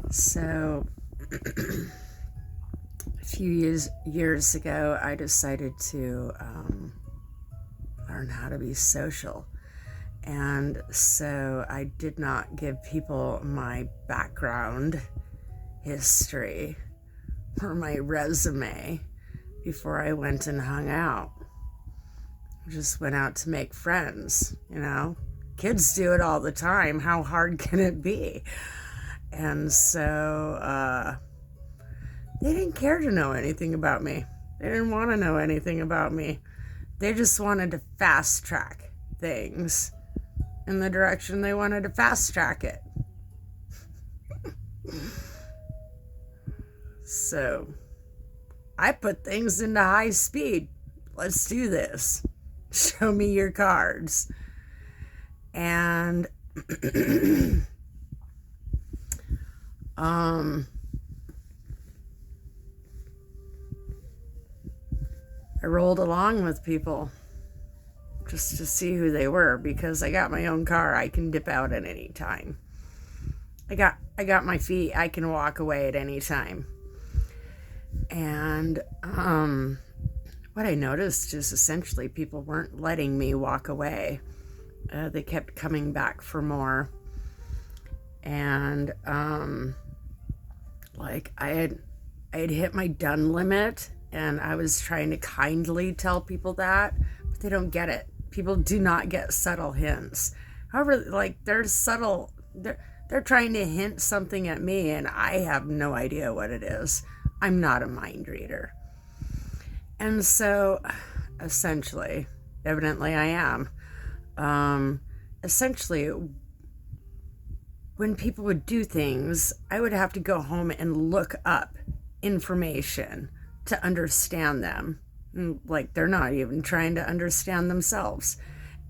So, a few years ago, I decided to learn how to be social. And so I did not give people my background history or my resume before I went and hung out. I just went out to make friends, Kids do it all the time. How hard can it be? And so they didn't care to know anything about me. They didn't want to know anything about me. They just wanted to fast track things in the direction they wanted to fast track it. So I put things into high speed. Let's do this. Show me your cards. And I rolled along with people just to see who they were, because I got my own car. I can dip out at any time. I got my feet. I can walk away at any time. And what I noticed is essentially people weren't letting me walk away. They kept coming back for more. And I had hit my done limit, and I was trying to kindly tell people that, but they don't get it. People do not get subtle hints. However, they're subtle. They're trying to hint something at me, and I have no idea what it is. I'm not a mind reader. And so, essentially, evidently I am. Essentially, when people would do things, I would have to go home and look up information to understand them. They're not even trying to understand themselves.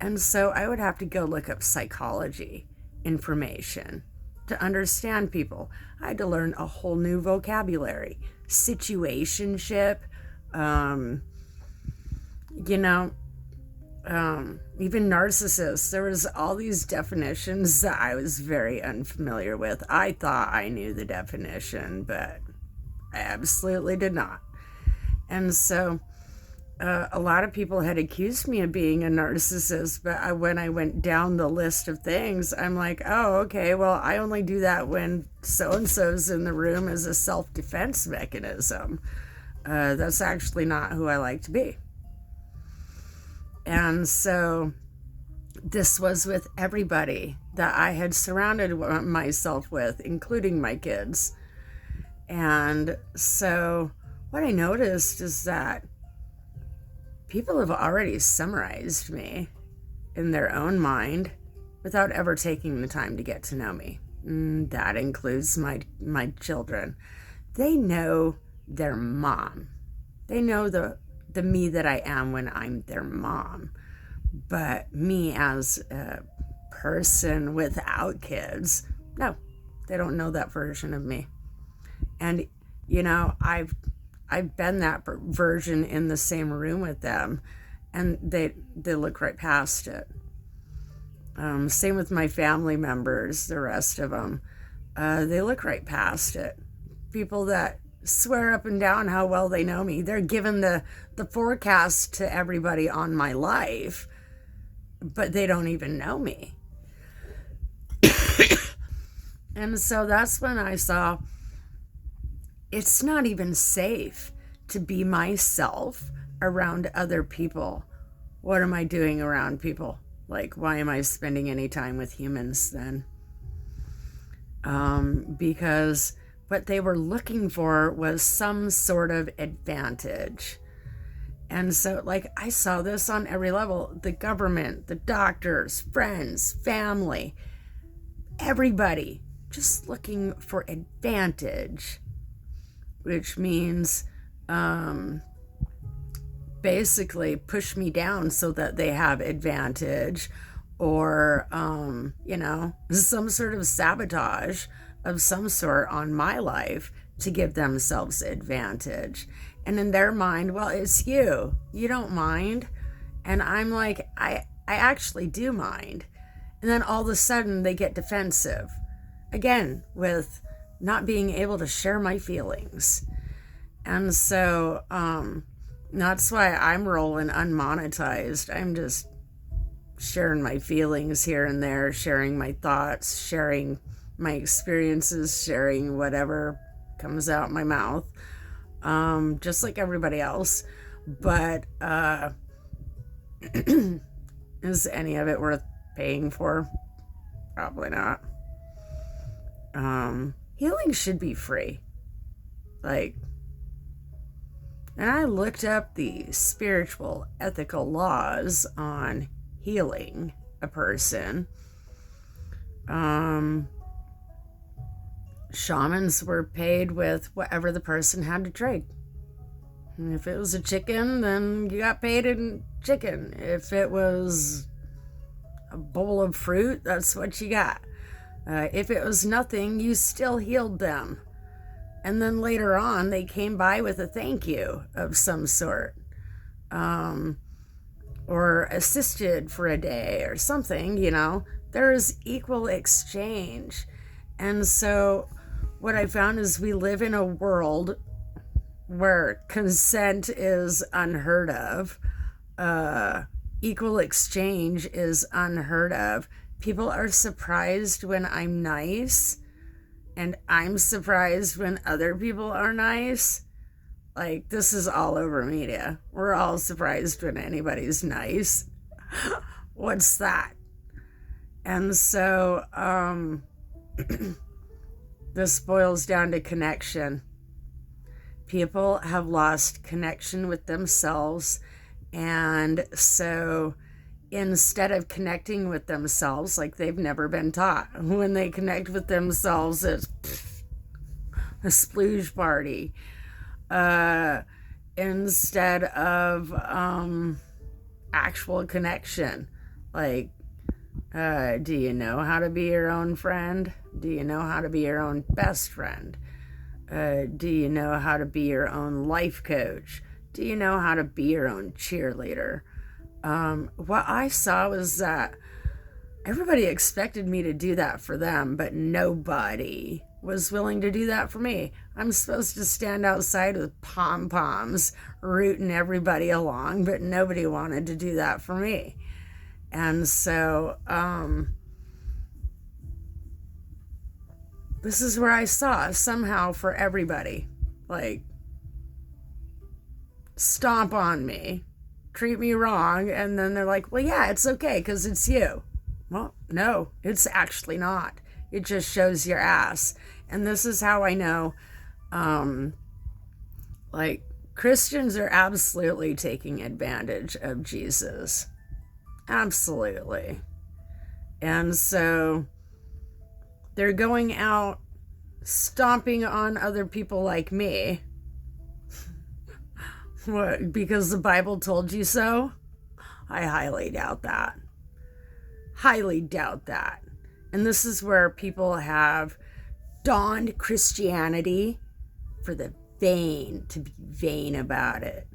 And so I would have to go look up psychology information to understand people. I had to learn a whole new vocabulary, situationship, even narcissists. There was all these definitions that I was very unfamiliar with. I thought I knew the definition, but I absolutely did not. And so a lot of people had accused me of being a narcissist, but when I went down the list of things, I'm like, oh, okay, well, I only do that when so-and-so's in the room as a self-defense mechanism. That's actually not who I like to be. And so this was with everybody that I had surrounded myself with, including my kids. And so what I noticed is that people have already summarized me in their own mind without ever taking the time to get to know me. That includes my children. They know their mom. They know the me that I am when I'm their mom. But me as a person without kids, no, they don't know that version of me. And, I've been that version in the same room with them, and they look right past it. Same with my family members, the rest of them. They look right past it. People that swear up and down how well they know me. They're given the forecast to everybody on my life, but they don't even know me. And so that's when I saw it's not even safe to be myself around other people. What am I doing around people? Why am I spending any time with humans then? Because what they were looking for was some sort of advantage. And so, I saw this on every level. The government, the doctors, friends, family, everybody just looking for advantage, which means basically push me down so that they have advantage, or, some sort of sabotage of some sort on my life to give themselves advantage. And in their mind, well, it's you don't mind. And I'm like, I actually do mind. And then all of a sudden they get defensive again with not being able to share my feelings. And so that's why I'm rolling unmonetized. I'm just sharing my feelings here and there, sharing my thoughts, sharing my experiences, sharing whatever comes out my mouth, just like everybody else. But is any of it worth paying for? Probably not. Healing should be free. And I looked up the spiritual ethical laws on healing a person. Shamans were paid with whatever the person had to trade. And if it was a chicken, then you got paid in chicken. If it was a bowl of fruit, that's what you got. If it was nothing, you still healed them. And then later on, they came by with a thank you of some sort. Or assisted for a day or something, There is equal exchange. And so what I found is we live in a world where consent is unheard of. Equal exchange is unheard of. People are surprised when I'm nice, and I'm surprised when other people are nice. This is all over media. We're all surprised when anybody's nice. What's that? And so this boils down to connection. People have lost connection with themselves, and so instead of connecting with themselves like they've never been taught, when they connect with themselves, it's a splooge party. Instead of actual connection. Do you know how to be your own friend? Do you know how to be your own best friend? Do you know how to be your own life coach? Do you know how to be your own cheerleader? What I saw was that everybody expected me to do that for them, but nobody was willing to do that for me. I'm supposed to stand outside with pom-poms rooting everybody along, but nobody wanted to do that for me. And so this is where I saw somehow for everybody, stomp on me, treat me wrong, and then they're like, well, yeah, it's okay because it's you. Well, no, it's actually not. It just shows your ass. And this is how I know, Christians are absolutely taking advantage of Jesus. Absolutely. And so they're going out stomping on other people like me. What, because the Bible told you so? I highly doubt that. Highly doubt that. And this is where people have donned Christianity for the vain, to be vain about it,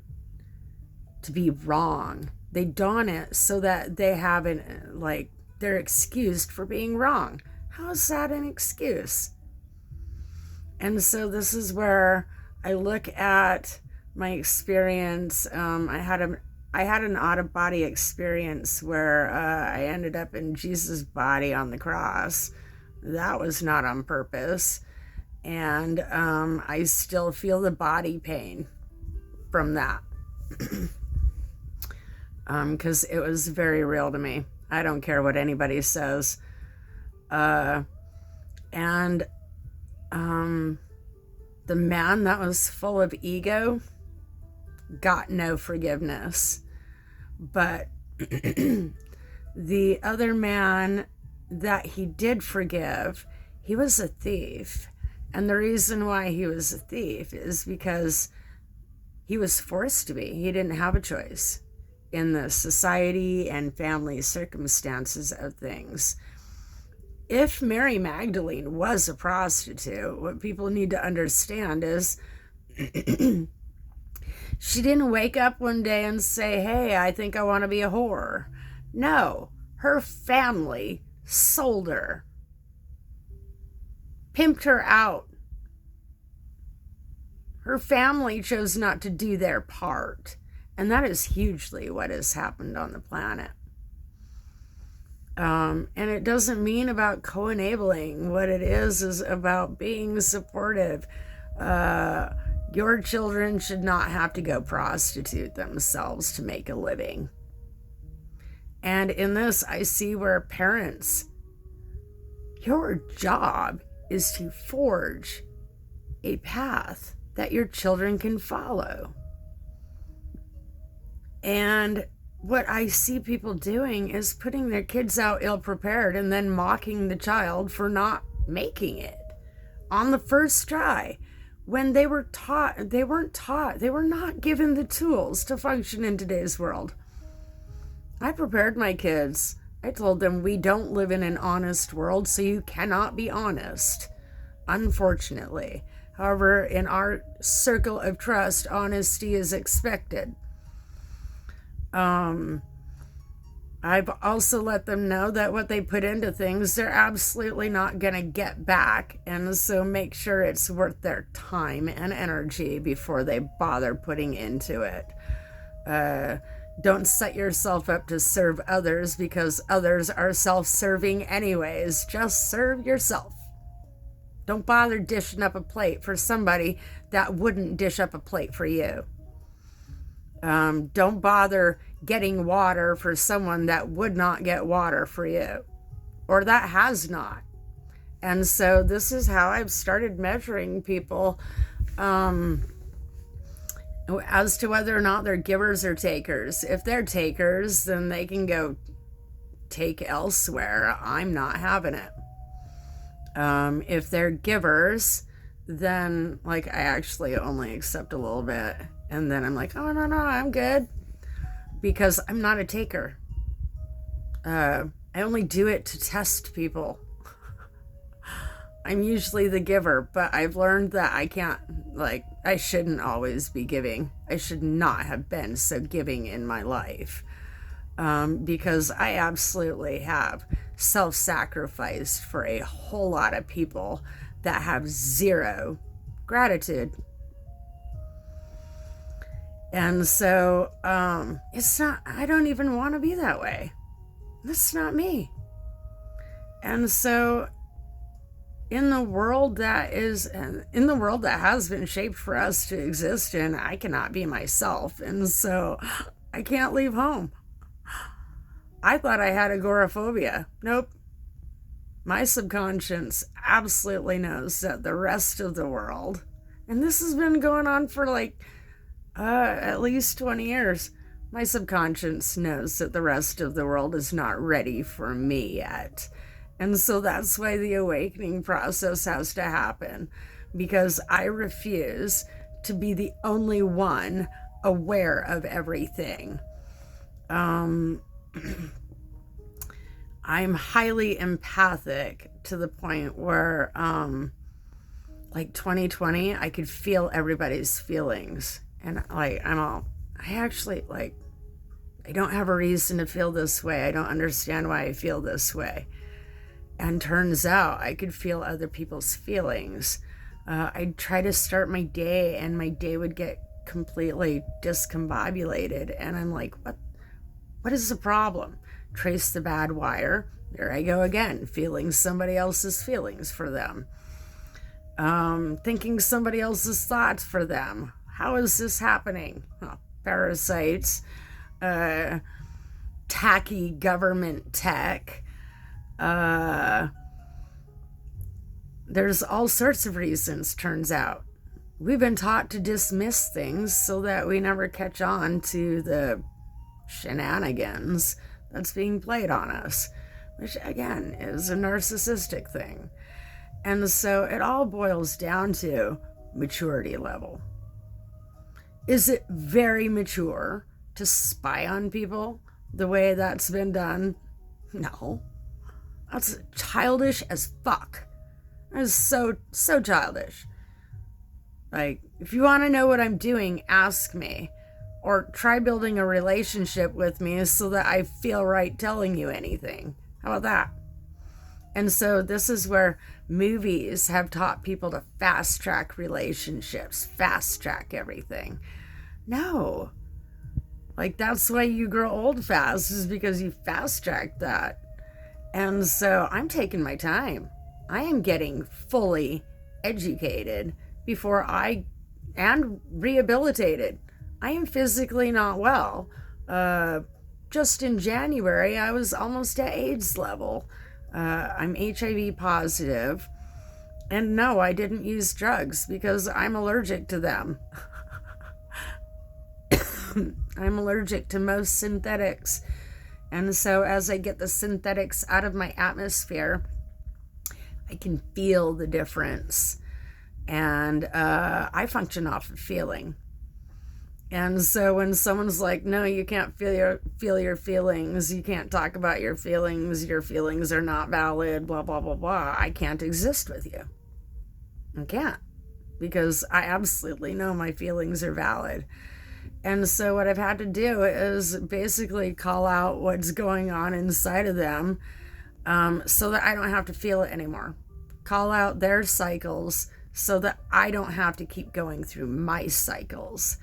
to be wrong. They don it so that they haven't, they're excused for being wrong. How is that an excuse? And so this is where I look at my experience. I had an out-of-body experience where I ended up in Jesus' body on the cross. That was not on purpose. And I still feel the body pain from that. Because it was very real to me. I don't care what anybody says. The man that was full of ego got no forgiveness. But the other man that he did forgive, he was a thief. And the reason why he was a thief is because he was forced to be. He didn't have a choice in the society and family circumstances of things. If Mary Magdalene was a prostitute, what people need to understand is she didn't wake up one day and say, hey, I think I want to be a whore. No, her family sold her, pimped her out Her family chose not to do their part. And that is hugely what has happened on the planet. And it doesn't mean about co-enabling. What it is about being supportive. Your children should not have to go prostitute themselves to make a living. And in this, I see where parents, your job is to forge a path that your children can follow. And what I see people doing is putting their kids out ill-prepared and then mocking the child for not making it on the first try. When they were not given the tools to function in today's world. I prepared my kids. I told them we don't live in an honest world, so you cannot be honest, unfortunately. However, in our circle of trust, honesty is expected. I've also let them know that what they put into things, they're absolutely not going to get back. And so make sure it's worth their time and energy before they bother putting into it. Don't set yourself up to serve others because others are self-serving anyways. Just serve yourself. Don't bother dishing up a plate for somebody that wouldn't dish up a plate for you. Don't bother getting water for someone that would not get water for you, or that has not. And so this is how I've started measuring people as to whether or not they're givers or takers. If they're takers, then they can go take elsewhere. I'm not having it. If they're givers, then like I actually only accept a little bit. And then I'm like, oh, no, I'm good. Because I'm not a taker. I only do it to test people. I'm usually the giver, but I've learned that I shouldn't always be giving. I should not have been so giving in my life. Because I absolutely have self-sacrificed for a whole lot of people that have zero gratitude. And so, I don't even want to be that way. That's not me. And so, in the world that has been shaped for us to exist in, I cannot be myself. And so, I can't leave home. I thought I had agoraphobia. Nope. My subconscious absolutely knows that the rest of the world, and this has been going on for at least 20 years. My subconscious knows that the rest of the world is not ready for me yet. And so that's why the awakening process has to happen, because I refuse to be the only one aware of everything. I'm highly empathic to the point where, 2020, I could feel everybody's feelings. And I don't have a reason to feel this way. I don't understand why I feel this way. And turns out I could feel other people's feelings. I'd try to start my day and my day would get completely discombobulated. And I'm like, what is the problem? Trace the bad wire. There I go again, feeling somebody else's feelings for them. Thinking somebody else's thoughts for them. How is this happening? Oh, parasites, tacky government tech. There's all sorts of reasons, turns out. We've been taught to dismiss things so that we never catch on to the shenanigans that's being played on us, which again is a narcissistic thing. And so it all boils down to maturity level. Is it very mature to spy on people the way that's been done? No. That's childish as fuck. That is so childish. If you want to know what I'm doing, ask me. Or try building a relationship with me so that I feel right telling you anything. How about that? And so this is where movies have taught people to fast track relationships, fast track everything. No. Like, that's why you grow old fast, is because you fast track that. And so I'm taking my time. I am getting fully educated and rehabilitated. I am physically not well. Just in January, I was almost at AIDS level. I'm HIV positive. And no, I didn't use drugs because I'm allergic to them. I'm allergic to most synthetics. And so as I get the synthetics out of my atmosphere, I can feel the difference. And I function off of feeling. And so when someone's like, no, you can't feel your feelings, you can't talk about your feelings are not valid, blah, blah, blah, blah, I can't exist with you. I can't. Because I absolutely know my feelings are valid. And so what I've had to do is basically call out what's going on inside of them, so that I don't have to feel it anymore. Call out their cycles so that I don't have to keep going through my cycles.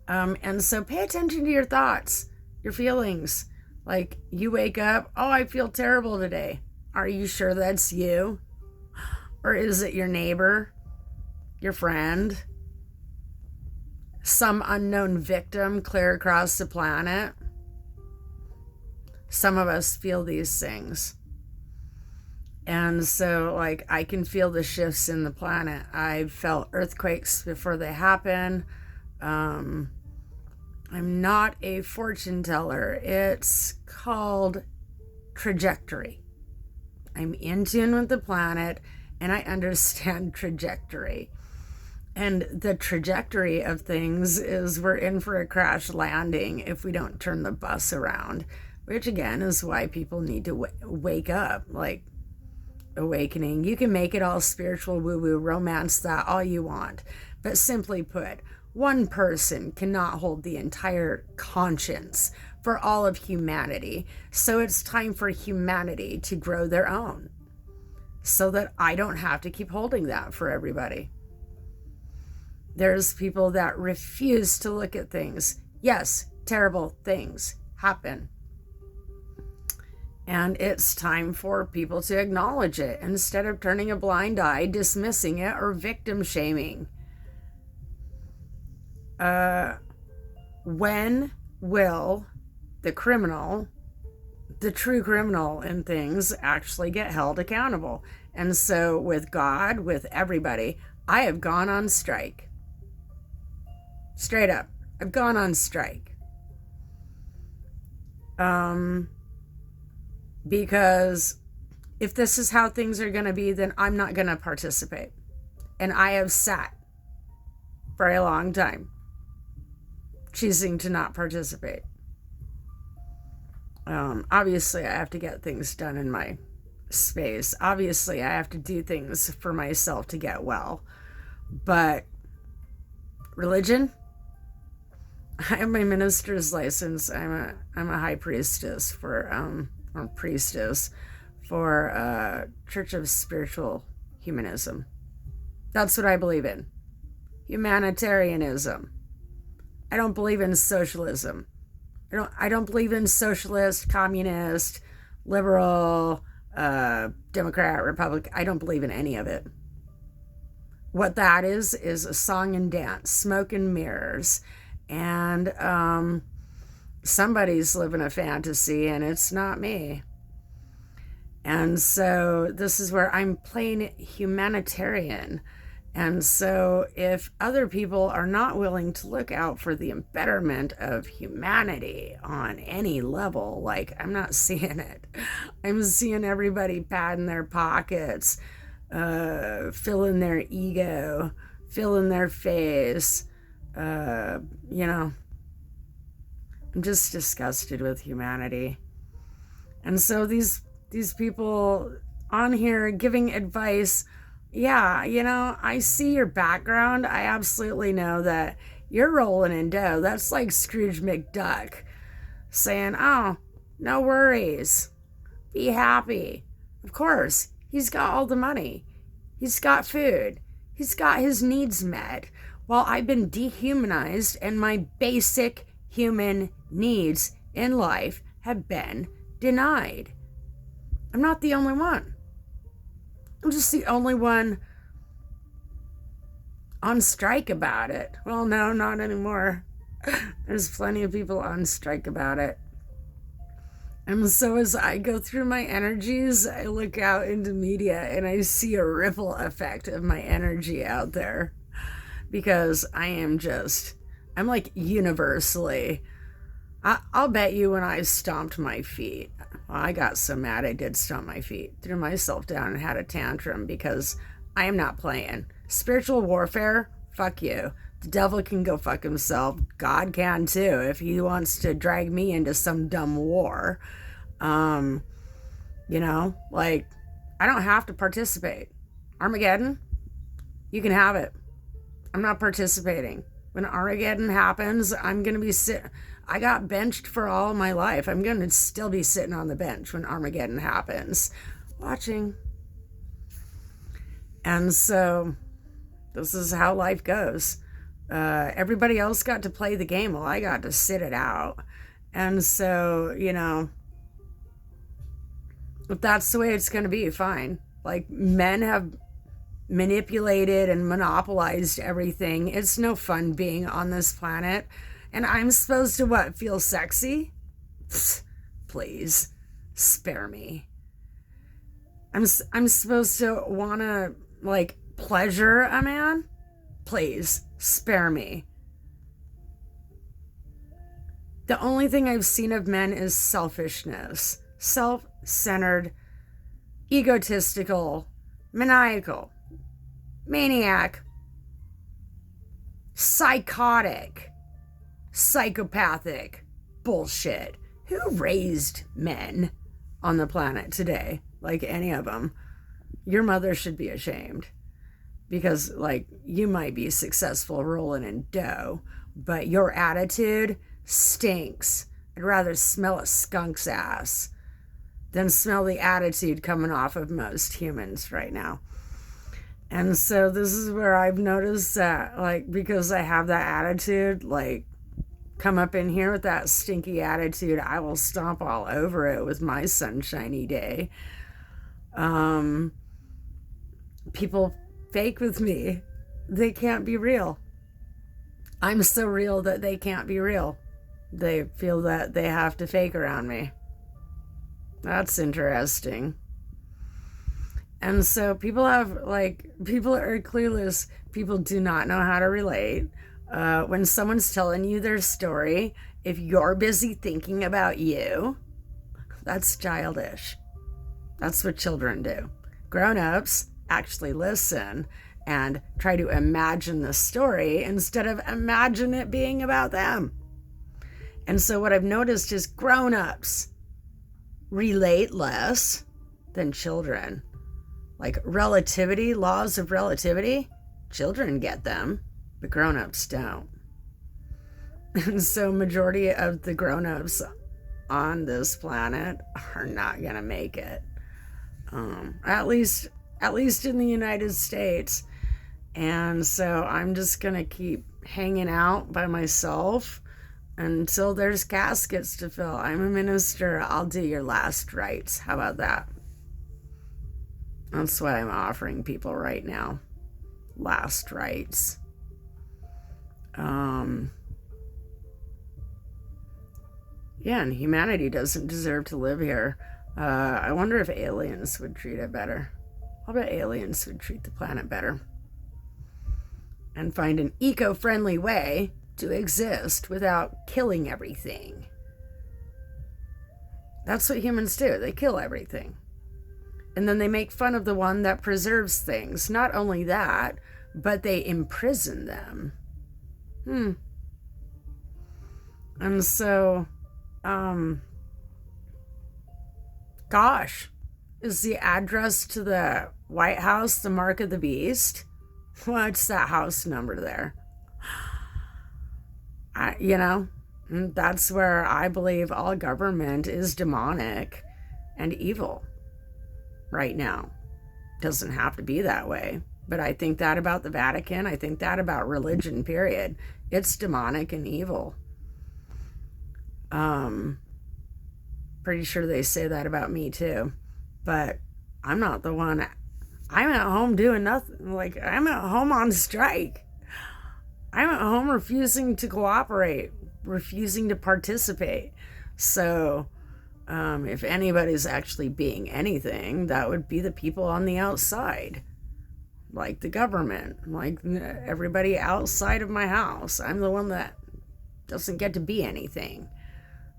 And so pay attention to your thoughts, your feelings. Like, you wake up, oh, I feel terrible today. Are you sure that's you? Or is it your neighbor, your friend, some unknown victim clear across the planet? Some of us feel these things. And so, like, I can feel the shifts in the planet. I've felt earthquakes before they happen. I'm not a fortune teller. It's called trajectory. I'm in tune with the planet, and I understand trajectory. And the trajectory of things is we're in for a crash landing if we don't turn the bus around, which again is why people need to wake up, like awakening. You can make it all spiritual, woo-woo, romance that all you want. But simply put, one person cannot hold the entire conscience for all of humanity. So it's time for humanity to grow their own, so that I don't have to keep holding that for everybody. There's people that refuse to look at things. Yes, terrible things happen. And it's time for people to acknowledge it instead of turning a blind eye, dismissing it, or victim shaming. When will the criminal, the true criminal in things, actually get held accountable? And so with God, with everybody, I have gone on strike. Straight up, I've gone on strike. Because if this is how things are going to be, then I'm not going to participate. And I have sat for a long time choosing to not participate. Obviously, I have to get things done in my space. Obviously, I have to do things for myself to get well. But religion, I have my minister's license. I'm a high priestess for Church of Spiritual Humanism. That's what I believe in. Humanitarianism. I don't believe in socialism. I don't believe in socialist, communist, liberal, Democrat, Republican. I don't believe in any of it. What that is a song and dance, smoke and mirrors. And somebody's living a fantasy, and it's not me. And so this is where I'm playing humanitarian. And so if other people are not willing to look out for the betterment of humanity on any level, like, I'm not seeing it. I'm seeing everybody padding their pockets, filling their ego, filling their face. I'm just disgusted with humanity. And so these people on here giving advice, yeah, I see your background. I absolutely know that you're rolling in dough. That's like Scrooge McDuck saying, oh, no worries. Be happy. Of course, he's got all the money. He's got food. He's got his needs met. While I've been dehumanized and my basic human needs in life have been denied. I'm not the only one. I'm just the only one on strike about it. Well, no, not anymore. There's plenty of people on strike about it. And so as I go through my energies, I look out into media and I see a ripple effect of my energy out there. Because I'm like universally, I'll bet you when I stomped my feet, well, I got so mad I did stomp my feet, threw myself down and had a tantrum because I am not playing. Spiritual warfare, fuck you. The devil can go fuck himself. God can too if he wants to drag me into some dumb war. Like, I don't have to participate. Armageddon, you can have it. I'm not participating. When Armageddon happens, I'm going to be I got benched for all of my life. I'm going to still be sitting on the bench when Armageddon happens, watching. And so this is how life goes. Everybody else got to play the game while I got to sit it out. And so, if that's the way it's going to be, fine. Like, men have manipulated and monopolized everything. It's no fun being on this planet. And I'm supposed to what? Feel sexy? Psst, please, spare me. I'm supposed to want to, like, pleasure a man? Please, spare me. The only thing I've seen of men is selfishness. Self-centered, egotistical, maniacal, maniac, psychotic, psychopathic bullshit. Who raised men on the planet today? Like any of them. Your mother should be ashamed. Because, like, you might be successful rolling in dough, but your attitude stinks. I'd rather smell a skunk's ass than smell the attitude coming off of most humans right now. And so this is where I've noticed that, like, because I have that attitude, like, come up in here with that stinky attitude, I will stomp all over it with my sunshiny day. People fake with me. They can't be real. I'm so real that they can't be real. They feel that they have to fake around me. That's interesting. And so people are clueless. People do not know how to relate. When someone's telling you their story, if you're busy thinking about you, that's childish. That's what children do. Grown-ups actually listen and try to imagine the story instead of imagine it being about them. And so what I've noticed is grown-ups relate less than children. Like relativity, laws of relativity, children get them, but grown-ups don't. And so majority of the grown-ups on this planet are not gonna make it. At least in the United States. And so I'm just gonna keep hanging out by myself until there's caskets to fill. I'm a minister. I'll do your last rites. How about that? That's what I'm offering people right now. Last rites. Yeah, and humanity doesn't deserve to live here. I wonder if aliens would treat it better. I'll bet aliens would treat the planet better. And find an eco-friendly way to exist without killing everything. That's what humans do. They kill everything. And then they make fun of the one that preserves things. Not only that, but they imprison them. And so, gosh, is the address to the White House the mark of the beast? What's that house number there? That's where I believe all government is demonic and evil. right now. Doesn't have to be that way. But I think that about the Vatican. I think that about religion, period. It's demonic and evil. Pretty sure they say that about me too. But I'm not the one. I'm at home doing nothing. Like, I'm at home on strike. I'm at home refusing to cooperate, refusing to participate. So, if anybody's actually being anything, that would be the people on the outside. Like the government, like everybody outside of my house. I'm the one that doesn't get to be anything.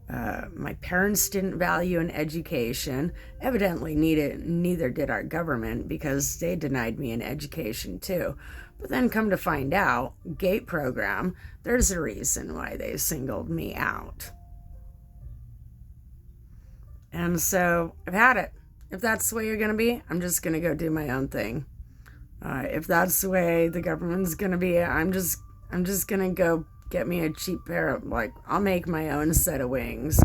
My parents didn't value an education. Evidently, neither did our government, because they denied me an education too. But then come to find out, GATE program, there's a reason why they singled me out. And so I've had it. If that's the way you're going to be, I'm just going to go do my own thing. If that's the way the government's going to be, I'm just going to go get me a cheap pair of, like, I'll make my own set of wings,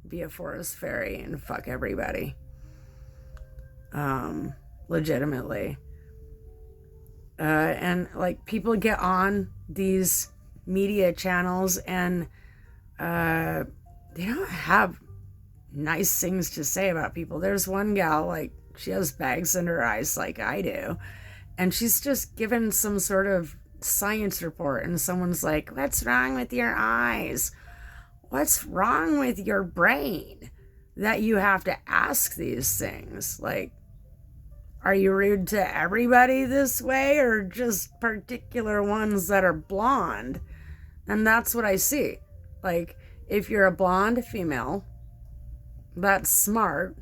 be a forest fairy, and fuck everybody. Legitimately. And, like, people get on these media channels and they don't have nice things to say about people. There's one gal, like, she has bags under her eyes like I do. And she's just given some sort of science report, and someone's like, what's wrong with your eyes? What's wrong with your brain that you have to ask these things? Like, are you rude to everybody this way, or just particular ones that are blonde? And that's what I see. Like, if you're a blonde female that's smart,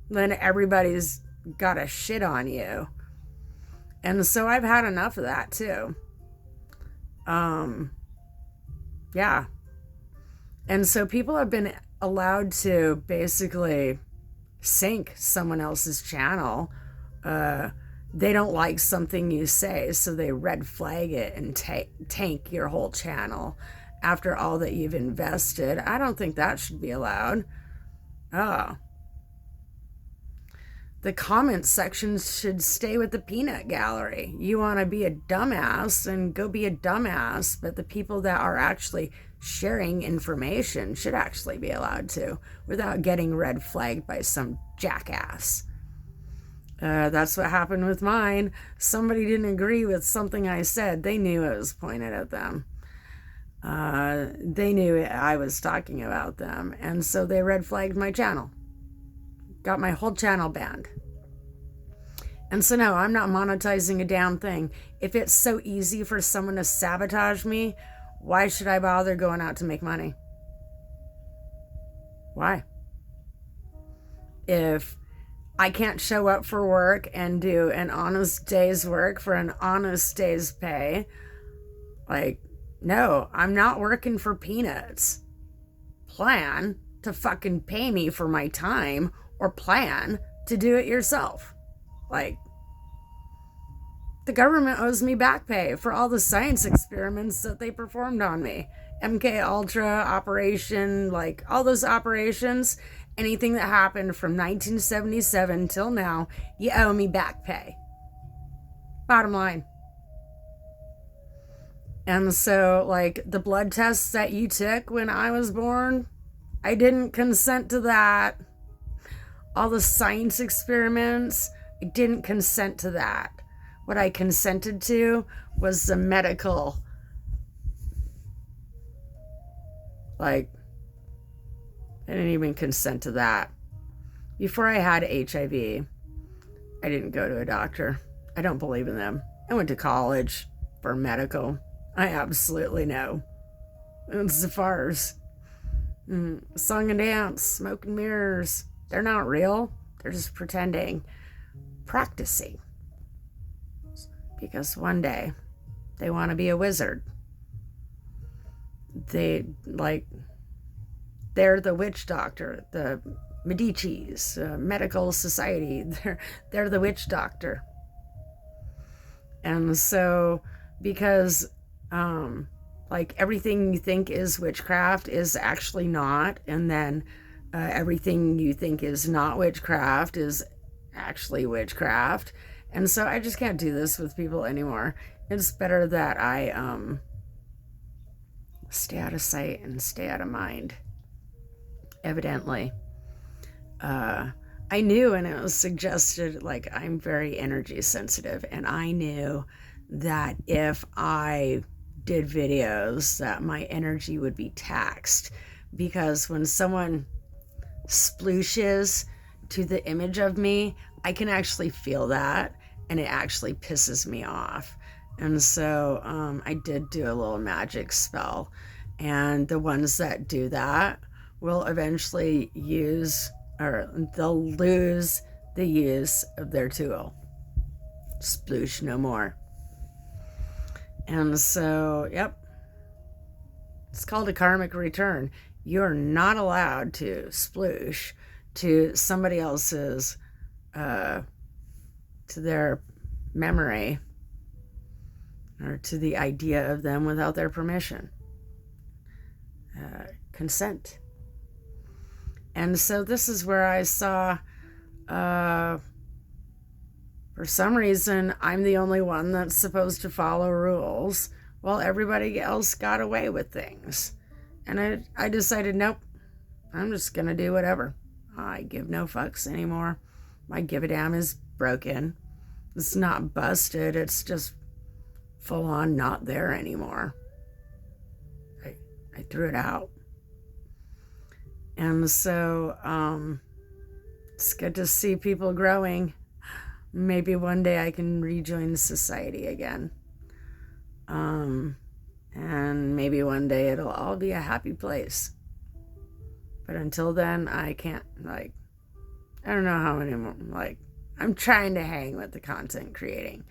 then everybody's got a shit on you. And so I've had enough of that too. Yeah. And so people have been allowed to basically sink someone else's channel. They don't like something you say, so they red flag it and tank your whole channel after all that you've invested. I don't think that should be allowed. Oh. The comment section should stay with the peanut gallery. You want to be a dumbass, and go be a dumbass, but the people that are actually sharing information should actually be allowed to, without getting red flagged by some jackass. That's what happened with mine. Somebody didn't agree with something I said. They knew it was pointed at them. They knew I was talking about them, and so they red flagged my channel. Got my whole channel banned. And so no, I'm not monetizing a damn thing. If it's so easy for someone to sabotage me, why should I bother going out to make money? Why? If I can't show up for work and do an honest day's work for an honest day's pay, like, no, I'm not working for peanuts. Plan to fucking pay me for my time, or plan to do it yourself. Like, the government owes me back pay for all the science experiments that they performed on me. MK Ultra operation, like all those operations, anything that happened from 1977 till now, you owe me back pay. Bottom line. And so, like, the blood tests that you took when I was born, I didn't consent to that. All the science experiments, I didn't consent to that. What I consented to was the medical, like, I didn't even consent to that. Before I had HIV, I didn't go to a doctor. I don't believe in them. I went to college for medical. I absolutely know. It's the farce. Song and dance, smoke and mirrors. They're not real. They're just pretending. Practicing. Because one day, they want to be a wizard. They're the witch doctor, the Medici's, medical society. They're the witch doctor. And so, because like, everything you think is witchcraft is actually not, and then everything you think is not witchcraft is actually witchcraft. And so I just can't do this with people anymore. It's better that I stay out of sight and stay out of mind. Evidently. I knew, and it was suggested, like, I'm very energy sensitive, and I knew that if I did videos that my energy would be taxed, because when someone splooshes to the image of me, I can actually feel that, and it actually pisses me off. And so I did do a little magic spell, and the ones that do that will eventually use, or they'll lose the use of their tool. Sploosh no more. And so, yep, it's called a karmic return. You're not allowed to sploosh to somebody else's, to their memory, or to the idea of them without their permission. Consent. And so this is where I saw, for some reason, I'm the only one that's supposed to follow rules while everybody else got away with things. And I decided, nope, I'm just going to do whatever. I give no fucks anymore. My give a damn is broken. It's not busted. It's just full on not there anymore. I threw it out. And so it's good to see people growing. Maybe one day I can rejoin society again. And maybe one day it'll all be a happy place. But until then, I can't, I don't know how many more, I'm trying to hang with the content creating.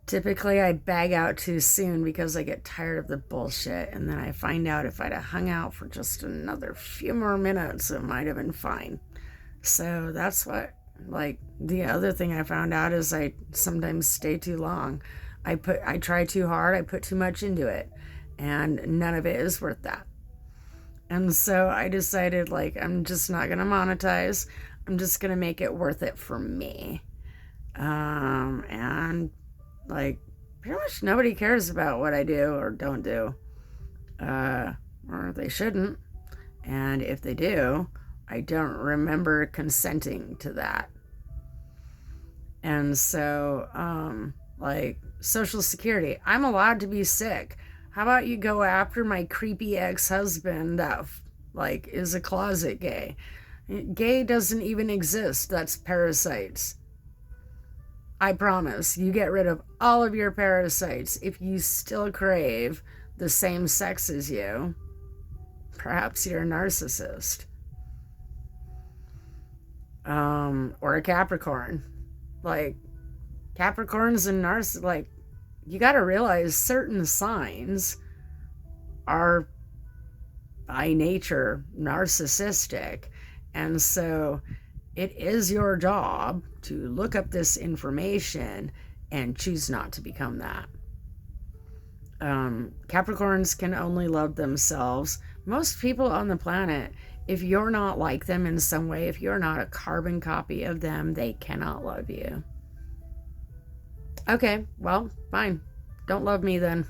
Typically I bag out too soon because I get tired of the bullshit, and then I find out if I'd have hung out for just another few more minutes, it might have been fine. So that's what, the other thing I found out is I sometimes stay too long. I try too hard, I put too much into it, and none of it is worth that. And so I decided, I'm just not going to monetize. I'm just going to make it worth it for me. And pretty much nobody cares about what I do or don't do. Or they shouldn't. And if they do, I don't remember consenting to that. And so, Social Security, I'm allowed to be sick. How about you go after my creepy ex-husband that, is a closet gay? Gay doesn't even exist. That's parasites. I promise, you get rid of all of your parasites if you still crave the same sex as you. Perhaps you're a narcissist. Or a Capricorn. Capricorns and narcissists, you got to realize certain signs are by nature narcissistic. And so it is your job to look up this information and choose not to become that. Capricorns can only love themselves. Most people on the planet, if you're not like them in some way, if you're not a carbon copy of them, they cannot love you. Okay, well, fine. Don't love me then.